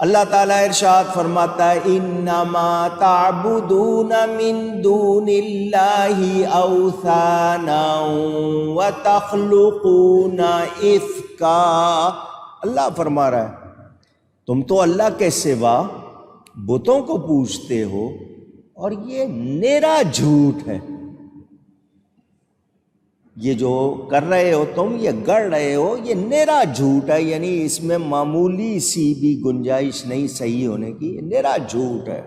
اللہ تعالیٰ ارشاد فرماتا ہے انما تعبدون من دون اللہ اوثانا وتخلقون افکا۔ اللہ فرما رہا ہے تم تو اللہ کے سوا بتوں کو پوجتے ہو اور یہ نیرا جھوٹ ہے، یہ جو کر رہے ہو تم، یہ گڑھ رہے ہو، یہ نیرا جھوٹ ہے، یعنی اس میں معمولی سی بھی گنجائش نہیں صحیح ہونے کی، یہ نیرا جھوٹ ہے۔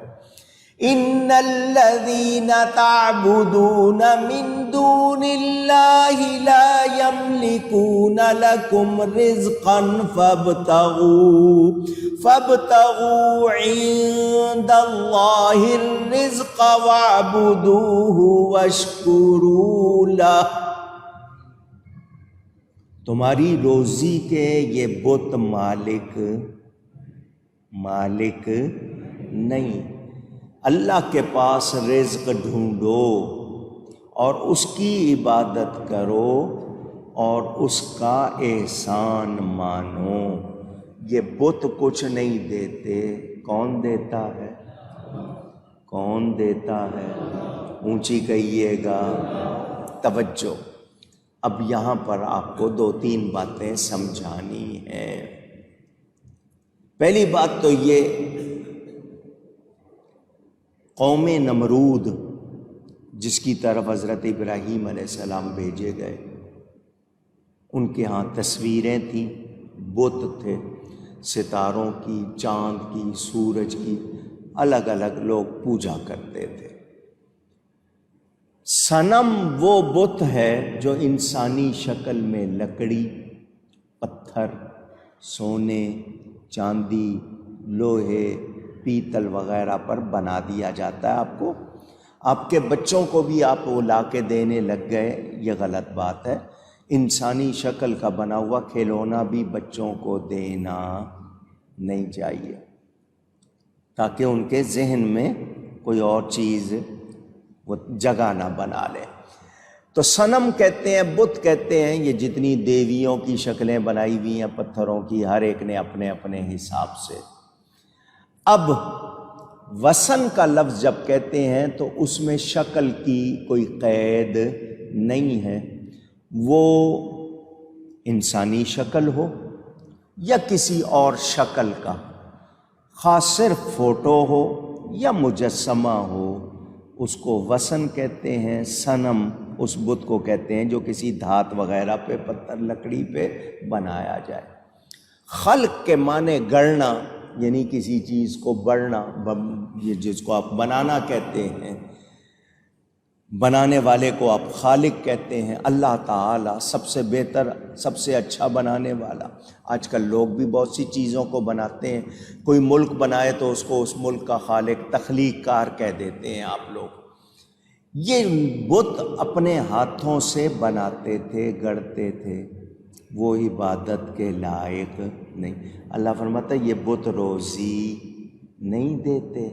ان الذین تعبدون من دون اللہ لا یملکون لکم رزقا فابتغوا عند اللہ الرزق واعبدوہ واشکروا لہ۔ تمہاری روزی کے یہ بت مالک نہیں، اللہ کے پاس رزق ڈھونڈو اور اس کی عبادت کرو اور اس کا احسان مانو۔ یہ بت کچھ نہیں دیتے، کون دیتا ہے؟ کون دیتا ہے؟ اونچی کہیے گا، توجہ۔ اب یہاں پر آپ کو 2-3 باتیں سمجھانی ہیں۔ پہلی بات تو یہ، قوم نمرود جس کی طرف حضرت ابراہیم علیہ السلام بھیجے گئے، ان کے ہاں تصویریں تھیں، بت تھے، ستاروں کی، چاند کی، سورج کی، الگ الگ لوگ پوجا کرتے تھے۔ صنم وہ بت ہے جو انسانی شکل میں لکڑی، پتھر، سونے، چاندی، لوہے، پیتل وغیرہ پر بنا دیا جاتا ہے۔ آپ کے بچوں کو بھی آپ وہ لا کے دینے لگ گئے، یہ غلط بات ہے۔ انسانی شکل کا بنا ہوا کھلونا بھی بچوں کو دینا نہیں چاہیے، تاکہ ان کے ذہن میں کوئی اور چیز وہ جگہ نہ بنا لے۔ تو صنم کہتے ہیں، بت کہتے ہیں، یہ جتنی دیویوں کی شکلیں بنائی ہوئی ہیں پتھروں کی، ہر ایک نے اپنے اپنے حساب سے۔ اب وثن کا لفظ جب کہتے ہیں تو اس میں شکل کی کوئی قید نہیں ہے، وہ انسانی شکل ہو یا کسی اور شکل کا، خاص صرف فوٹو ہو یا مجسمہ ہو، اس کو وثن کہتے ہیں۔ صنم اس بت کو کہتے ہیں جو کسی دھات وغیرہ پہ، پتھر لکڑی پہ بنایا جائے۔ خلق کے معنی گڑھنا، یعنی کسی چیز کو بڑھنا، یہ جس کو آپ بنانا کہتے ہیں، بنانے والے کو آپ خالق کہتے ہیں۔ اللہ تعالیٰ سب سے بہتر، سب سے اچھا بنانے والا۔ آج کل لوگ بھی بہت سی چیزوں کو بناتے ہیں، کوئی ملک بنائے تو اس کو اس ملک کا خالق، تخلیق کار کہہ دیتے ہیں آپ لوگ۔ یہ بت اپنے ہاتھوں سے بناتے تھے، گڑھتے تھے، وہ عبادت کے لائق نہیں۔ اللہ فرماتا ہے یہ بت روزی نہیں دیتے۔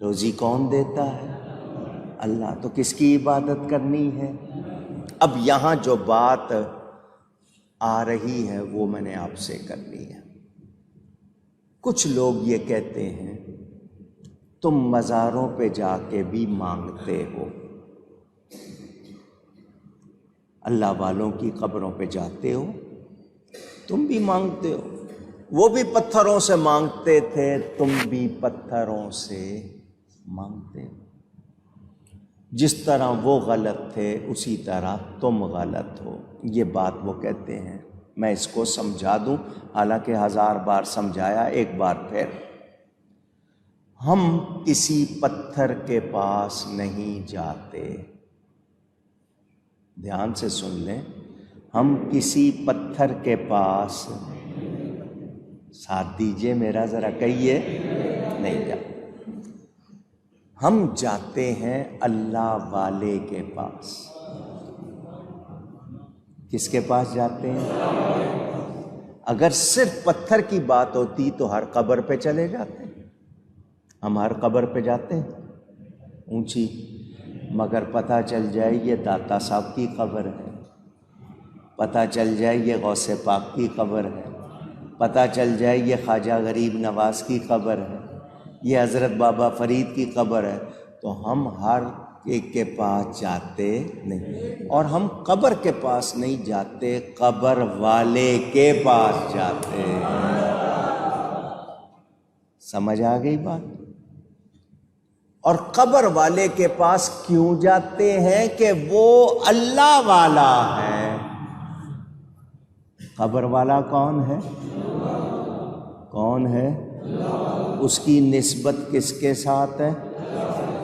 روزی کون دیتا ہے؟ اللہ۔ تو کس کی عبادت کرنی ہے؟ اب یہاں جو بات آ رہی ہے وہ میں نے آپ سے کرنی ہے۔ کچھ لوگ یہ کہتے ہیں تم مزاروں پہ جا کے بھی مانگتے ہو، اللہ والوں کی قبروں پہ جاتے ہو، تم بھی مانگتے ہو۔ وہ بھی پتھروں سے مانگتے تھے، تم بھی پتھروں سے مانگتے ہو۔ جس طرح وہ غلط تھے اسی طرح تم غلط ہو، یہ بات وہ کہتے ہیں۔ میں اس کو سمجھا دوں، حالانکہ 1000 بار سمجھایا، ایک بار پھر۔ ہم کسی پتھر کے پاس نہیں جاتے، دھیان سے سن لیں، ہم کسی پتھر کے پاس، ساتھ دیجئے میرا ذرا، کہیے، نہیں جاتے۔ ہم جاتے ہیں اللہ والے کے پاس۔ کس کے پاس جاتے ہیں؟ اگر صرف پتھر کی بات ہوتی تو ہر قبر پہ چلے جاتے، ہم ہر قبر پہ جاتے ہیں اونچی، مگر پتہ چل جائے یہ داتا صاحب کی قبر ہے، پتہ چل جائے یہ غوث پاک کی قبر ہے، پتہ چل جائے یہ خواجہ غریب نواز کی قبر ہے، یہ حضرت بابا فرید کی قبر ہے، تو ہم ہر ایک کے پاس جاتے نہیں، اور ہم قبر کے پاس نہیں جاتے، قبر والے کے پاس جاتے۔ سمجھ آ گئی بات؟ اور قبر والے کے پاس کیوں جاتے ہیں؟ کہ وہ اللہ والا ہے۔ قبر والا کون ہے؟ کون ہے؟ اس کی نسبت کس کے ساتھ ہے؟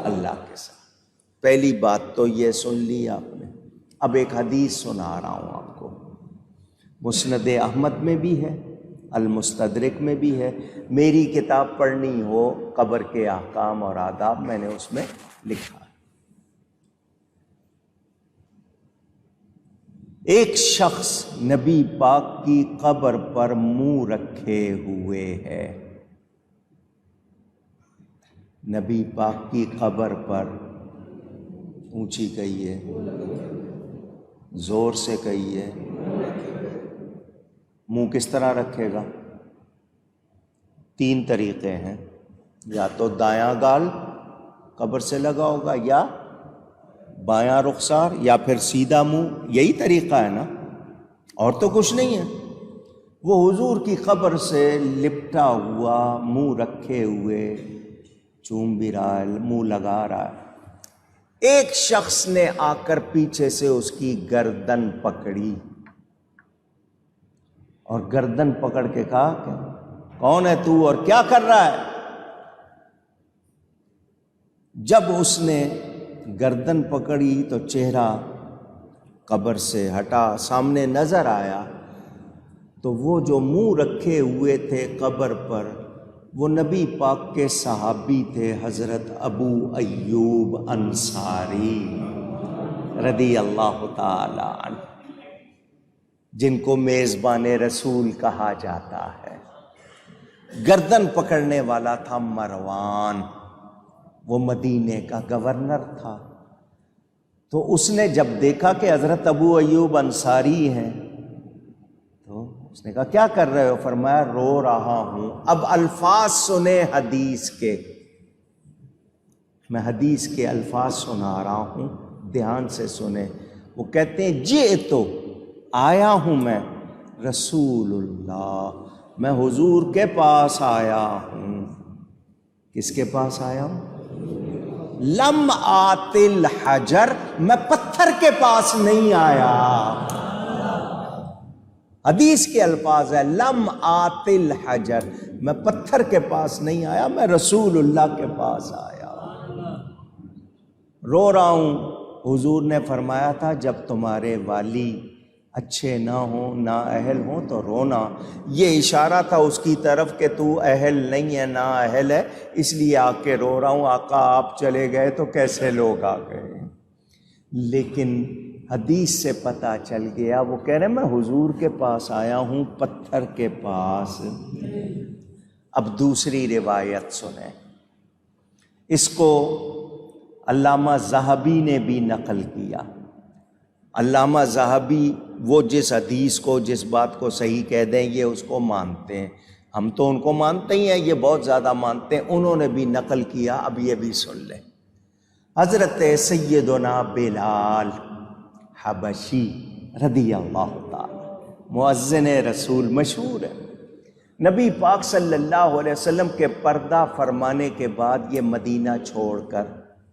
اللہ کے ساتھ۔ پہلی بات تو یہ سن لی آپ نے۔ اب ایک حدیث سنا رہا ہوں آپ کو، مسند احمد میں بھی ہے، المستدرک میں بھی ہے، میری کتاب پڑھنی ہو قبر کے احکام اور آداب، میں نے اس میں لکھا ہے۔ ایک شخص نبی پاک کی قبر پر منہ رکھے ہوئے ہے، نبی پاک کی قبر پر، اونچی کہیے، زور سے کہیے، منہ کس طرح رکھے گا؟ 3 طریقے ہیں، یا تو دایاں گال قبر سے لگا ہوگا، یا بایاں رخسار، یا پھر سیدھا منہ، یہی طریقہ ہے نا، اور تو کچھ نہیں ہے۔ وہ حضور کی قبر سے لپٹا ہوا، منہ رکھے ہوئے، چوم بھی رہا ہے، منہ لگا رہا ہے۔ ایک شخص نے آ کر پیچھے سے اس کی گردن پکڑی، اور گردن پکڑ کے کہا کہ کون ہے تو اور کیا کر رہا ہے؟ جب اس نے گردن پکڑی تو چہرہ قبر سے ہٹا، سامنے نظر آیا تو وہ جو منہ رکھے ہوئے تھے قبر پر، وہ نبی پاک کے صحابی تھے، حضرت ابو ایوب انصاری رضی اللہ تعالی عنہ، جن کو میزبان رسول کہا جاتا ہے۔ گردن پکڑنے والا تھا مروان، وہ مدینے کا گورنر تھا۔ تو اس نے جب دیکھا کہ حضرت ابو ایوب انصاری ہیں تو اس نے کہا کیا کر رہے ہو؟ فرمایا رو رہا ہوں۔ اب الفاظ سنے حدیث کے، میں حدیث کے الفاظ سنا رہا ہوں، دھیان سے سنیں۔ وہ کہتے ہیں جئتو، آیا ہوں میں، رسول اللہ، میں حضور کے پاس آیا ہوں۔ کس کے پاس آیا ہوں؟ لم آت الحجر، میں پتھر کے پاس نہیں آیا۔ حدیث کے الفاظ ہے لم آت الحجر، میں پتھر کے پاس نہیں آیا، میں رسول اللہ کے پاس آیا۔ رو رہا ہوں۔ حضور نے فرمایا تھا جب تمہارے والی اچھے نہ ہوں، نا اہل ہوں تو رونا۔ یہ اشارہ تھا اس کی طرف کہ تو اہل نہیں ہے، نا اہل ہے، اس لیے آ کے رو رہا ہوں۔ آقا آپ چلے گئے تو کیسے لوگ آ گئے؟ لیکن حدیث سے پتہ چل گیا، وہ کہہ رہے میں حضور کے پاس آیا ہوں، پتھر کے پاس۔ اب دوسری روایت سنیں، اس کو علامہ ذہبی نے بھی نقل کیا۔ علامہ ذہبی وہ جس حدیث کو، جس بات کو صحیح کہہ دیں یہ اس کو مانتے ہیں، ہم تو ان کو مانتے ہی ہیں، یہ بہت زیادہ مانتے ہیں، انہوں نے بھی نقل کیا۔ اب یہ بھی سن لیں، حضرت سیدنا بلال حبشی رضی اللہ تعالی، مؤذن رسول مشہور ہے، نبی پاک صلی اللہ علیہ وسلم کے پردہ فرمانے کے بعد یہ مدینہ چھوڑ کر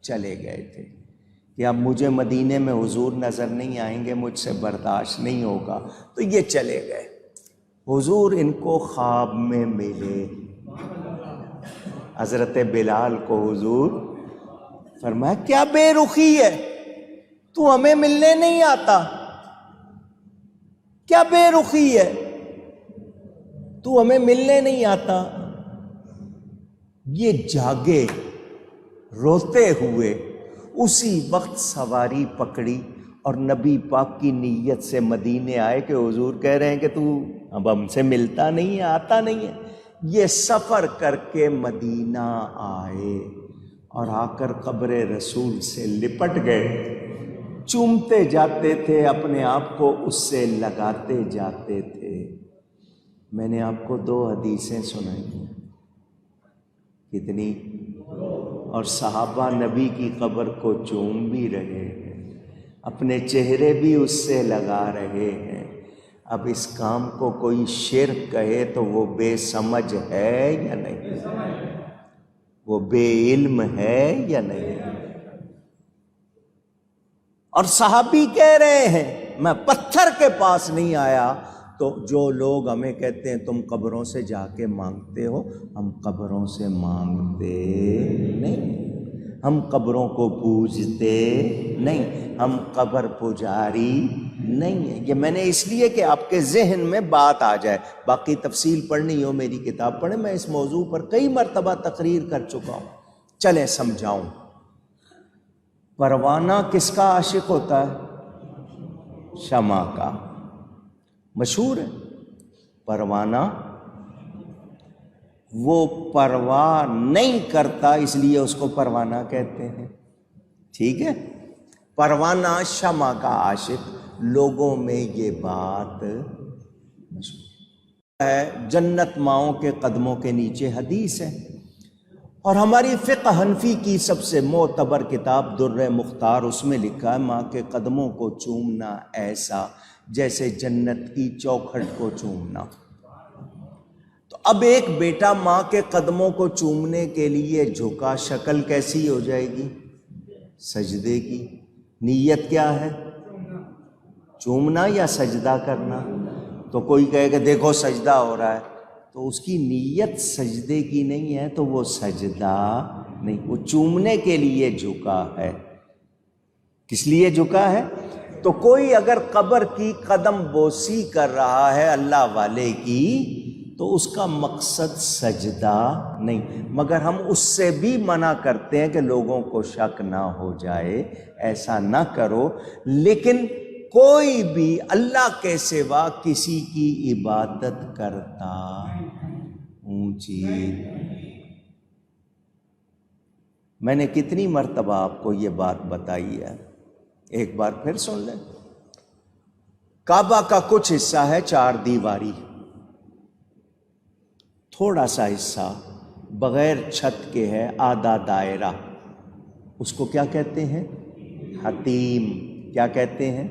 چلے گئے تھے کہ اب مجھے مدینے میں حضور نظر نہیں آئیں گے، مجھ سے برداشت نہیں ہوگا، تو یہ چلے گئے۔ حضور ان کو خواب میں ملے، حضرت بلال کو حضور فرمایا کیا بے رخی ہے، تو ہمیں ملنے نہیں آتا؟ کیا بے رخی ہے، تو ہمیں ملنے نہیں آتا؟ یہ جاگے روتے ہوئے، اسی وقت سواری پکڑی اور نبی پاک کی نیت سے مدینے آئے کہ حضور کہہ رہے ہیں کہ تو اب ہم سے ملتا نہیں ہے، آتا نہیں ہے۔ یہ سفر کر کے مدینہ آئے اور آ کر قبر رسول سے لپٹ گئے، چومتے جاتے تھے، اپنے آپ کو اس سے لگاتے جاتے تھے۔ میں نے آپ کو 2 حدیثیں سنائی ہیں، کتنی؟ اور صحابہ نبی کی قبر کو چوم بھی رہے ہیں، اپنے چہرے بھی اس سے لگا رہے ہیں۔ اب اس کام کو کوئی شرک کہے تو وہ بے سمجھ ہے یا نہیں؟ وہ بے علم ہے یا نہیں؟ اور صحابی کہہ رہے ہیں میں پتھر کے پاس نہیں آیا۔ تو جو لوگ ہمیں کہتے ہیں تم قبروں سے جا کے مانگتے ہو، ہم قبروں سے مانگتے نہیں، ہم قبروں کو پوجتے نہیں، ہم قبر پجاری نہیں ہیں۔ یہ میں نے اس لیے کہ آپ کے ذہن میں بات آ جائے، باقی تفصیل پڑھنی ہو میری کتاب پڑھیں، میں اس موضوع پر کئی مرتبہ تقریر کر چکا ہوں۔ چلیں سمجھاؤں۔ پروانہ کس کا عاشق ہوتا ہے؟ شمع کا۔ مشہور ہے پروانہ، وہ پرواہ نہیں کرتا اس لیے اس کو پروانہ کہتے ہیں، ٹھیک ہے؟ پروانہ شمع کا عاشق، لوگوں میں یہ بات مشہور ہے۔ جنت ماؤں کے قدموں کے نیچے حدیث ہے، اور ہماری فقہ حنفی کی سب سے معتبر کتاب در مختار، اس میں لکھا ہے ماں کے قدموں کو چومنا ایسا جیسے جنت کی چوکھٹ کو چومنا۔ تو اب ایک بیٹا ماں کے قدموں کو چومنے کے لیے جھکا، شکل کیسی ہو جائے گی؟ سجدے کی۔ نیت کیا ہے؟ چومنا یا سجدہ کرنا؟ تو کوئی کہے کہ دیکھو سجدہ ہو رہا ہے، تو اس کی نیت سجدے کی نہیں ہے، تو وہ سجدہ نہیں، وہ چومنے کے لیے جھکا ہے۔ کس لیے جھکا ہے؟ تو کوئی اگر قبر کی قدم بوسی کر رہا ہے اللہ والے کی، تو اس کا مقصد سجدہ نہیں، مگر ہم اس سے بھی منع کرتے ہیں کہ لوگوں کو شک نہ ہو جائے، ایسا نہ کرو۔ لیکن کوئی بھی اللہ کے سوا کسی کی عبادت کرتا اونچی۔ میں نے کتنی مرتبہ آپ کو یہ بات بتائی ہے، ایک بار پھر سن لیں۔ کعبہ کا کچھ حصہ ہے 4 دیواری، تھوڑا سا حصہ بغیر چھت کے ہے آدھا دائرہ، اس کو کیا کہتے ہیں؟ حتیم۔ کیا کہتے ہیں؟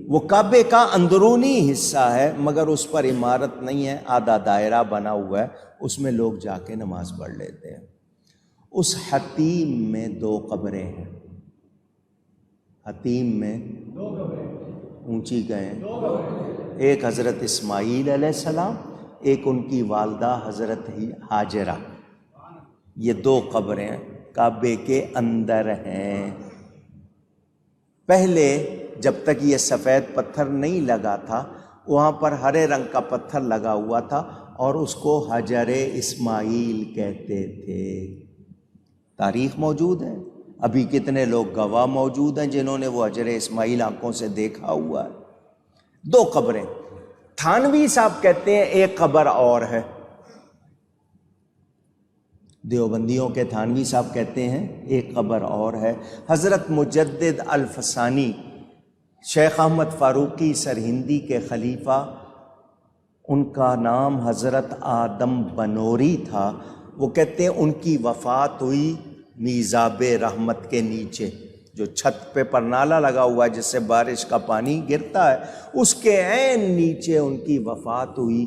وہ کعبے کا اندرونی حصہ ہے، مگر اس پر عمارت نہیں ہے، آدھا دائرہ بنا ہوا ہے، اس میں لوگ جا کے نماز پڑھ لیتے ہیں۔ اس حتیم میں 2 قبریں ہیں، حتیم میں اونچی کہیں، ایک حضرت اسماعیل علیہ السلام، ایک ان کی والدہ حضرت ہاجرہ۔ یہ 2 قبریں کعبے کے اندر ہیں۔ پہلے جب تک یہ سفید پتھر نہیں لگا تھا، وہاں پر ہرے رنگ کا پتھر لگا ہوا تھا، اور اس کو حجر اسماعیل کہتے تھے۔ تاریخ موجود ہے، ابھی کتنے لوگ گواہ موجود ہیں جنہوں نے وہ حجر اسماعیل آنکھوں سے دیکھا ہوا ہے۔ 2 قبریں۔ تھانوی صاحب کہتے ہیں ایک قبر اور ہے، دیوبندیوں کے تھانوی صاحب کہتے ہیں ایک قبر اور ہے۔ حضرت مجدد الفسانی، شیخ احمد فاروقی سرہندی کے خلیفہ، ان کا نام حضرت آدم بنوری تھا، وہ کہتے ہیں ان کی وفات ہوئی میزاب رحمت کے نیچے، جو چھت پہ پرنالا لگا ہوا ہے جس سے بارش کا پانی گرتا ہے، اس کے عین نیچے ان کی وفات ہوئی۔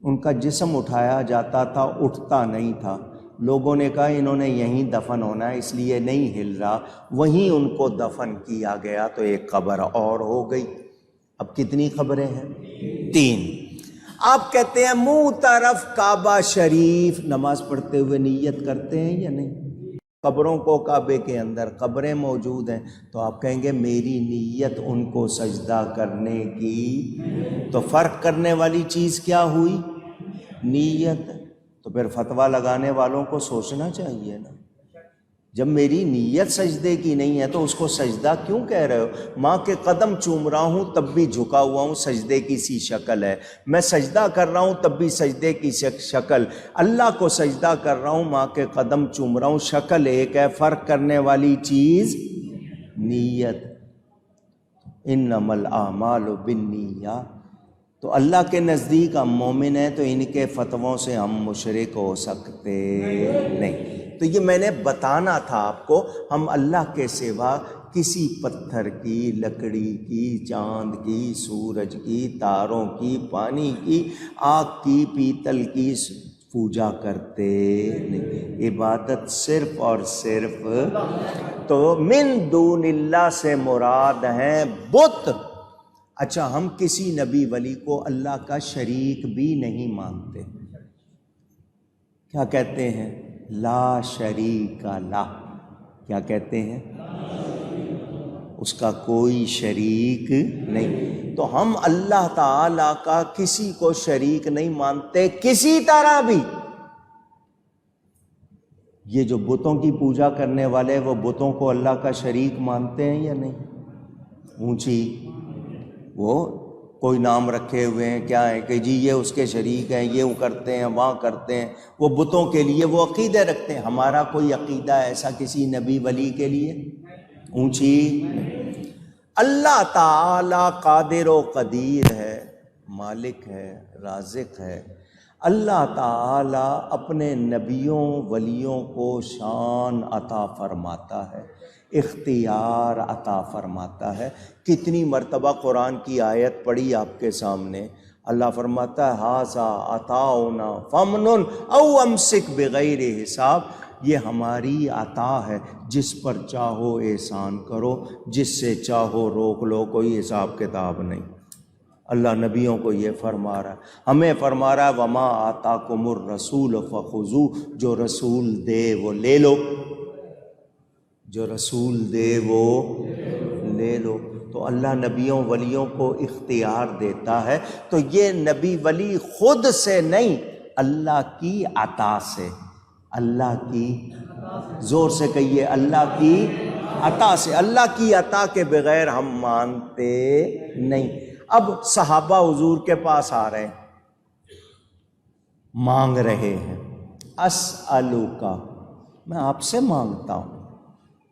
ان کا جسم اٹھایا جاتا تھا، اٹھتا نہیں تھا۔ لوگوں نے کہا انہوں نے یہیں دفن ہونا ہے، اس لیے نہیں ہل رہا، وہیں ان کو دفن کیا گیا، تو ایک قبر اور ہو گئی۔ اب کتنی قبریں ہیں؟ 3۔ آپ کہتے ہیں منہ طرف کعبہ شریف، نماز پڑھتے ہوئے نیت کرتے ہیں یا نہیں؟ قبروں کو کعبے کے اندر قبریں موجود ہیں، تو آپ کہیں گے میری نیت ان کو سجدہ کرنے کی، تو فرق کرنے والی چیز کیا ہوئی؟ نیت۔ تو پھر فتویٰ لگانے والوں کو سوچنا چاہیے نا، جب میری نیت سجدے کی نہیں ہے تو اس کو سجدہ کیوں کہہ رہے ہو؟ ماں کے قدم چوم رہا ہوں تب بھی جھکا ہوا ہوں، سجدے کی سی شکل ہے۔ میں سجدہ کر رہا ہوں تب بھی سجدے کی شکل، اللہ کو سجدہ کر رہا ہوں، ماں کے قدم چوم رہا ہوں، شکل ایک ہے، فرق کرنے والی چیز نیت۔ انما الاعمال بالنیات۔ تو اللہ کے نزدیک ہم مومن ہیں تو ان کے فتووں سے ہم مشرک ہو سکتے نہیں۔ تو یہ میں نے بتانا تھا آپ کو، ہم اللہ کے سوا کسی پتھر کی، لکڑی کی، چاند کی، سورج کی، تاروں کی، پانی کی، آگ کی، پیتل کی پوجا کرتے نہیں۔ عبادت صرف اور صرف تو من دون اللہ سے مراد ہیں بت۔ اچھا، ہم کسی نبی ولی کو اللہ کا شریک بھی نہیں مانتے، کیا کہتے ہیں؟ لا شریک لہ، کیا کہتے ہیں؟ اس کا کوئی شریک نہیں۔ تو ہم اللہ تعالیٰ کا کسی کو شریک نہیں مانتے کسی طرح بھی۔ یہ جو بتوں کی پوجا کرنے والے وہ بتوں کو اللہ کا شریک مانتے ہیں یا نہیں؟ اونچی وہ کوئی نام رکھے ہوئے ہیں، کیا ہے کہ جی یہ اس کے شریک ہیں، یہ کرتے ہیں، وہاں کرتے ہیں، وہ بتوں کے لیے وہ عقیدے رکھتے ہیں۔ ہمارا کوئی عقیدہ ایسا کسی نبی ولی کے لیے اونچی؟ اللہ تعالی قادر و قدیر ہے، مالک ہے، رازق ہے۔ اللہ تعالی اپنے نبیوں ولیوں کو شان عطا فرماتا ہے، اختیار عطا فرماتا ہے۔ کتنی مرتبہ قرآن کی آیت پڑھی آپ کے سامنے، اللہ فرماتا ہے ھذا عطاؤنا فامنن او امسک بغیر حساب، یہ ہماری عطا ہے، جس پر چاہو احسان کرو، جس سے چاہو روک لو، کوئی حساب کتاب نہیں۔ اللہ نبیوں کو یہ فرما رہا ہے، ہمیں فرما رہا ہے وما آتاکم الرسول فخذوہ، جو رسول دے وہ لے لو، جو رسول دے وہ لے لو۔ تو اللہ نبیوں ولیوں کو اختیار دیتا ہے، تو یہ نبی ولی خود سے نہیں، اللہ کی عطا سے، اللہ کی، زور سے کہیے، اللہ کی عطا سے۔ اللہ کی عطا کے بغیر ہم مانتے نہیں۔ اب صحابہ حضور کے پاس آ رہے ہیں، مانگ رہے ہیں، اسألک، میں آپ سے مانگتا ہوں۔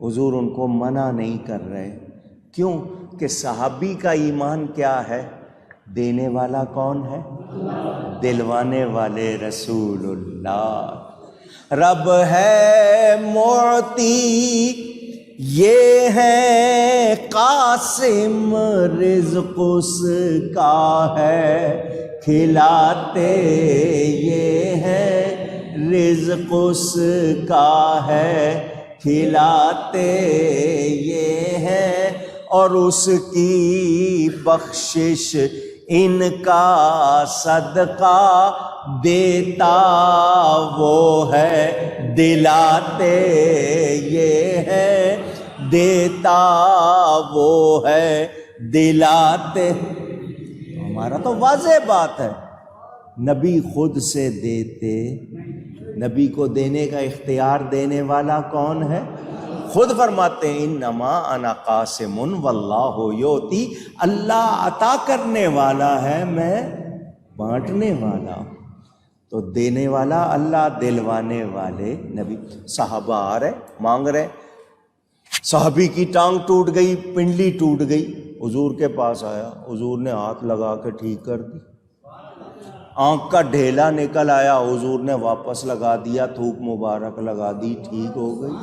حضور ان کو منع نہیں کر رہے، کیوں کہ صحابی کا ایمان کیا ہے؟ دینے والا کون ہے؟ دلوانے والے رسول اللہ۔ رب ہے معطی، یہ ہے قاسم، رزق اس کا ہے کھلاتے، یہ ہے رزق اس کا ہے کھلاتے، یہ ہے اور اس کی بخشش ان کا صدقہ دیتا وہ ہے دلاتے، یہ ہے دیتا وہ ہے دلاتے۔ ہمارا تو واضح بات ہے، نبی خود سے دیتے، نبی کو دینے کا اختیار دینے والا کون ہے؟ خود فرماتے ہیں انما انا قاسم واللہ یؤتی، اللہ عطا کرنے والا ہے، میں بانٹنے والا ہوں۔ تو دینے والا اللہ، دلوانے والے نبی۔ صحابہ آ رہے مانگ رہے، صحابی کی ٹانگ ٹوٹ گئی، پنڈلی ٹوٹ گئی، حضور کے پاس آیا، حضور نے ہاتھ لگا کے ٹھیک کر دی۔ آنکھ کا ڈھیلا نکل آیا، حضور نے واپس لگا دیا، تھوک مبارک لگا دی، ٹھیک ہو گئی۔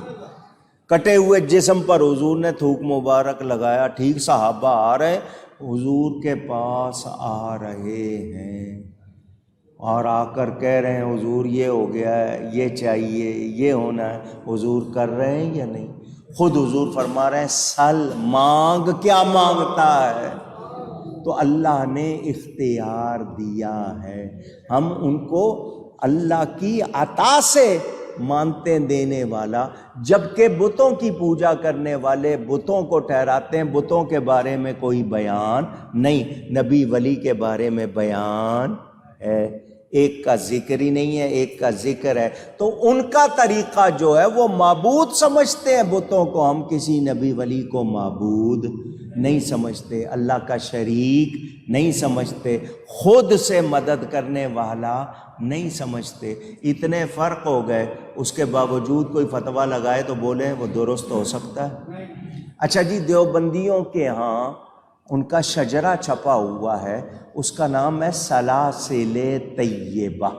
کٹے ہوئے جسم پر حضور نے تھوک مبارک لگایا، ٹھیک۔ صحابہ آ رہے حضور کے پاس آ رہے ہیں اور آ کر کہہ رہے ہیں حضور یہ ہو گیا ہے، یہ چاہیے، یہ ہونا ہے، حضور کر رہے ہیں یا نہیں؟ خود حضور فرما رہے ہیں سل، مانگ، کیا مانگتا ہے؟ تو اللہ نے اختیار دیا ہے، ہم ان کو اللہ کی عطا سے مانتے دینے والا، جبکہ بتوں کی پوجا کرنے والے بتوں کو ٹھہراتے ہیں بتوں کے بارے میں کوئی بیان نہیں، نبی ولی کے بارے میں بیان ہے، ایک کا ذکر ہی نہیں ہے، ایک کا ذکر ہے۔ تو ان کا طریقہ جو ہے وہ معبود سمجھتے ہیں بتوں کو، ہم کسی نبی ولی کو معبود نہیں سمجھتے، اللہ کا شریک نہیں سمجھتے، خود سے مدد کرنے والا نہیں سمجھتے۔ اتنے فرق ہو گئے، اس کے باوجود کوئی فتویٰ لگائے تو بولیں وہ درست ہو سکتا ہے؟ اچھا جی، دیوبندیوں کے ہاں ان کا شجرہ چھپا ہوا ہے، اس کا نام ہے سلاسل طیبہ۔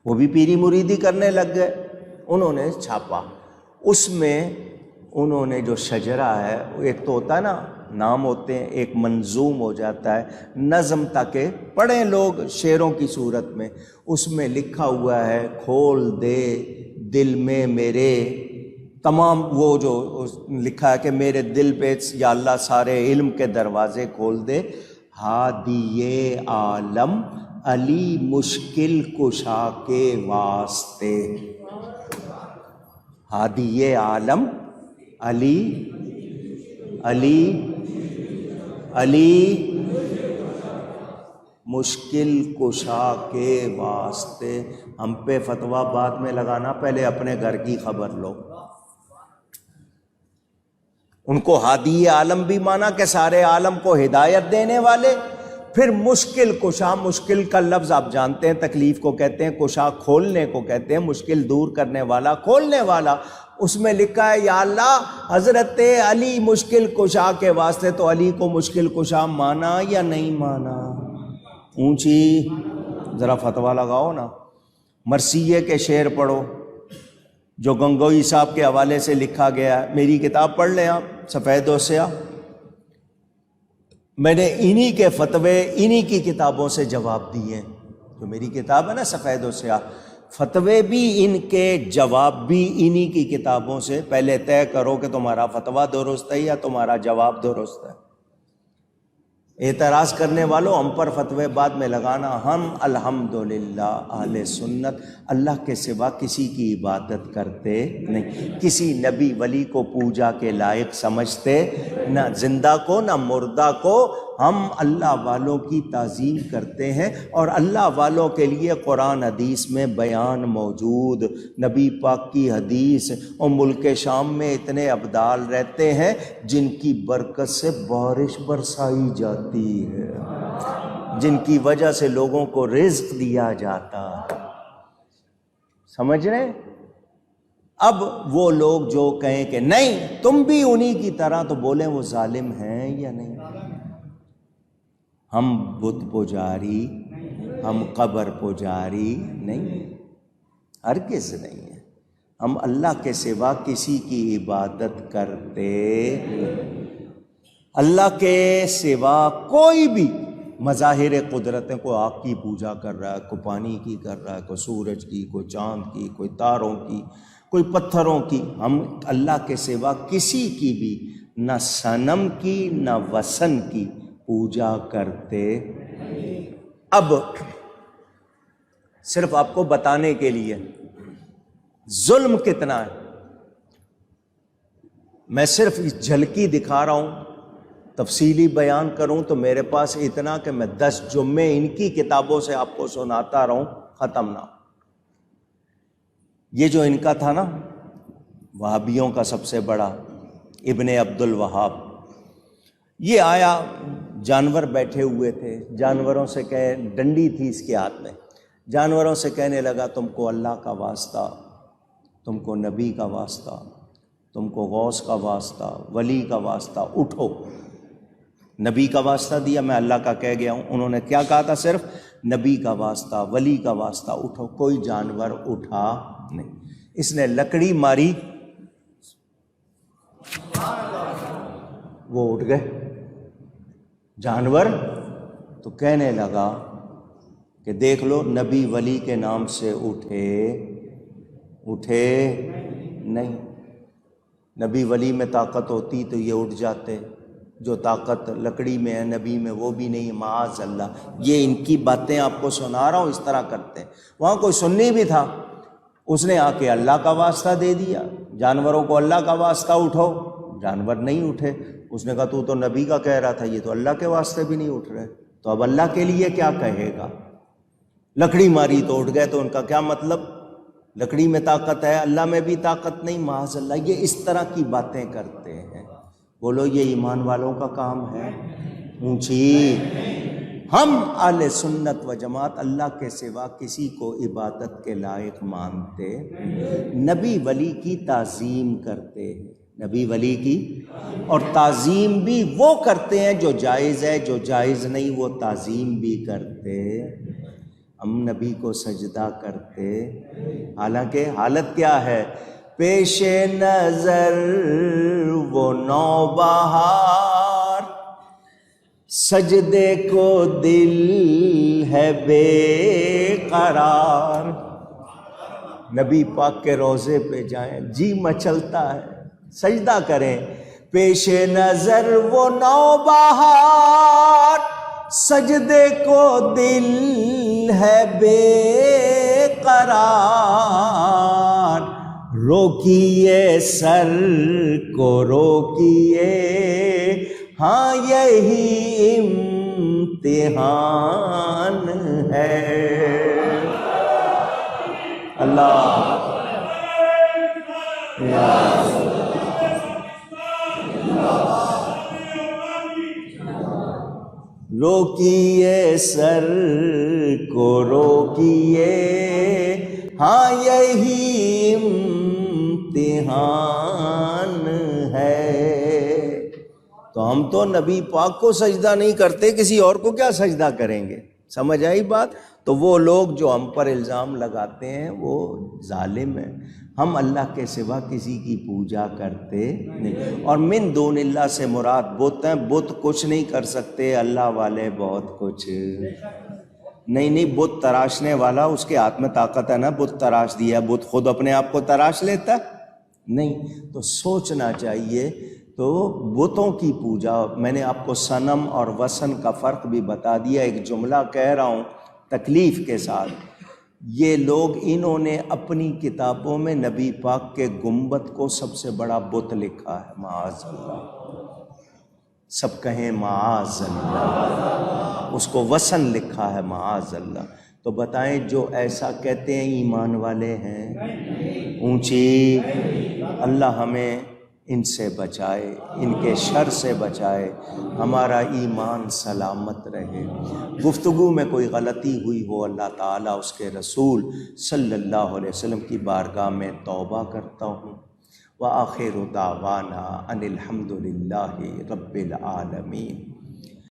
وہ بھی پیری مریدی کرنے لگ گئے، انہوں نے چھاپا، اس میں انہوں نے جو شجرہ ہے، ایک تو ہوتا ہے نا نام ہوتے ہیں، ایک منظوم ہو جاتا ہے نظم تاکہ پڑھیں لوگ شعروں کی صورت میں، اس میں لکھا ہوا ہے کھول دے دل میں میرے تمام، وہ جو لکھا ہے کہ میرے دل پہ یا اللہ سارے علم کے دروازے کھول دے، ہادی عالم علی مشکل کشا کے واسطے، ہادی عالم علی مشکل کشا کے واسطے۔ ہم پہ فتویٰ بعد میں لگانا، پہلے اپنے گھر کی خبر لو۔ ان کو ہادی عالم بھی مانا کہ سارے عالم کو ہدایت دینے والے، پھر مشکل کشا، مشکل کا لفظ آپ جانتے ہیں تکلیف کو کہتے ہیں، کشا کھولنے کو کہتے ہیں، مشکل دور کرنے والا، کھولنے والا۔ اس میں لکھا ہے یا اللہ حضرت علی مشکل کشا کے واسطے، تو علی کو مشکل کشا مانا یا نہیں مانا؟ اونچی ذرا فتویٰ لگاؤ نا۔ مرثیے کے شعر پڑھو جو گنگوئی صاحب کے حوالے سے لکھا گیا ہے، میری کتاب پڑھ لیں آپ، سفید و سیاہ، میں نے انہی کے فتوے انہی کی کتابوں سے جواب دیے ہیں۔ جو میری کتاب ہے نا سفید و سیاہ، فتوے بھی ان کے، جواب بھی انہی کی کتابوں سے۔ پہلے طے کرو کہ تمہارا فتویٰ درست ہے یا تمہارا جواب درست ہے۔ اعتراض کرنے والوں ہم پر فتوے بعد میں لگانا، ہم الحمدللہ اہل سنت اللہ کے سوا کسی کی عبادت کرتے نہیں، کسی نبی ولی کو پوجا کے لائق سمجھتے نہ، زندہ کو نہ مردہ کو، ہم اللہ والوں کی تعظیم کرتے ہیں، اور اللہ والوں کے لیے قرآن حدیث میں بیان موجود۔ نبی پاک کی حدیث، اور ملک شام میں اتنے ابدال رہتے ہیں جن کی برکت سے بارش برسائی جاتی ہے، جن کی وجہ سے لوگوں کو رزق دیا جاتا ہے، سمجھ رہے ہیں؟ اب وہ لوگ جو کہیں کہ نہیں تم بھی انہی کی طرح، تو بولیں وہ ظالم ہیں یا نہیں؟ ہم بت پجاری، ہم قبر پجاری نہیں، ہرگز نہیں ہے۔ ہم اللہ کے سوا کسی کی عبادت کرتے نہیں۔ اللہ کے سوا کوئی بھی مظاہر قدرت ہے، کوئی آگ کی پوجا کر رہا ہے، کوئی پانی کی کر رہا ہے، کوئی سورج کی، کوئی چاند کی، کوئی تاروں کی، کوئی پتھروں کی، ہم اللہ کے سوا کسی کی بھی نہ صنم کی نہ وثن کی پوجا کرتے۔ اب صرف آپ کو بتانے کے لیے ظلم کتنا ہے، میں صرف اس جھلکی دکھا رہا ہوں، تفصیلی بیان کروں تو میرے پاس اتنا کہ میں 10 جمعے ان کی کتابوں سے آپ کو سناتا رہوں، ختم نہ۔ یہ جو ان کا تھا نا وہابیوں کا سب سے بڑا، ابن عبد الوہاب، یہ آیا، جانور بیٹھے ہوئے تھے، جانوروں سے کہے، ڈنڈی تھی اس کے ہاتھ میں، جانوروں سے کہنے لگا تم کو اللہ کا واسطہ، تم کو نبی کا واسطہ، تم کو غوث کا واسطہ، ولی کا واسطہ، اٹھو۔ نبی کا واسطہ دیا، میں اللہ کا کہہ گیا ہوں۔ انہوں نے کیا کہا تھا؟ صرف نبی کا واسطہ، ولی کا واسطہ، اٹھو۔ کوئی جانور اٹھا نہیں۔ اس نے لکڑی ماری، وہ اٹھ گئے جانور، تو کہنے لگا کہ دیکھ لو نبی ولی کے نام سے اٹھے نہیں۔ نبی ولی میں طاقت ہوتی تو یہ اٹھ جاتے، جو طاقت لکڑی میں ہے نبی میں وہ بھی نہیں، معاذ اللہ۔ یہ ان کی باتیں آپ کو سنا رہا ہوں، اس طرح کرتے ہیں۔ وہاں کوئی سنی بھی تھا، اس نے آ کے اللہ کا واسطہ دے دیا، جانوروں کو اللہ کا واسطہ اٹھو، جانور نہیں اٹھے۔ اس نے کہا تو نبی کا کہہ رہا تھا، یہ تو اللہ کے واسطے بھی نہیں اٹھ رہے، تو اب اللہ کے لیے کیا کہے گا؟ لکڑی ماری تو اٹھ گئے، تو ان کا کیا مطلب؟ لکڑی میں طاقت ہے، اللہ میں بھی طاقت نہیں، معاذ اللہ۔ یہ اس طرح کی باتیں کرتے ہیں۔ بولو یہ ایمان والوں کا کام ہے؟ اونچی۔ ہم اہل سنت و جماعت اللہ کے سوا کسی کو عبادت کے لائق مانتے، نبی ولی کی تعظیم کرتے ہیں۔ نبی ولی کی، اور تعظیم بھی وہ کرتے ہیں جو جائز ہے، جو جائز نہیں وہ تعظیم بھی کرتے۔ ہم نبی کو سجدہ کرتے، حالانکہ حالت کیا ہے؟ پیش نظر وہ نوبہار، سجدے کو دل ہے بے قرار۔ نبی پاک کے روضے پہ جائیں، جی مچلتا ہے، سجدہ کریں۔ پیش نظر وہ نوبہار، سجدے کو دل ہے بے قرار۔ روکیے سر کو روکیے، ہاں یہی امتحان ہے۔ اللہ روکیے سر کو روکیے، ہاں یہی امتحان ہے۔ تو ہم تو نبی پاک کو سجدہ نہیں کرتے، کسی اور کو کیا سجدہ کریں گے؟ سمجھ آئی بات؟ تو وہ لوگ جو ہم پر الزام لگاتے ہیں وہ ظالم ہیں۔ ہم اللہ کے سوا کسی کی پوجا کرتے نہیں، اور من دون اللہ سے مراد بت ہیں۔ بت کچھ نہیں کر سکتے، اللہ والے بہت کچھ۔ نہیں بت تراشنے والا، اس کے ہاتھ میں طاقت ہے نا، بت تراش دیا۔ بت خود اپنے آپ کو تراش لیتا نہیں، تو سوچنا چاہیے۔ تو بتوں کی پوجا، میں نے آپ کو صنم اور وثن کا فرق بھی بتا دیا۔ ایک جملہ کہہ رہا ہوں تکلیف کے ساتھ، یہ لوگ انہوں نے اپنی کتابوں میں نبی پاک کے گنبد کو سب سے بڑا بت لکھا ہے، معاذ اللہ، سب کہیں معاذ اللہ، اس کو وثن لکھا ہے، معاذ اللہ۔ تو بتائیں جو ایسا کہتے ہیں ایمان والے ہیں؟ اونچی، اللہ ہمیں ان سے بچائے، ان کے شر سے بچائے، ہمارا ایمان سلامت رہے۔ گفتگو میں کوئی غلطی ہوئی ہو، اللہ تعالیٰ اس کے رسول صلی اللہ علیہ وسلم کی بارگاہ میں توبہ کرتا ہوں۔ وآخر دعوانا ان الحمد للہ رب العالمین۔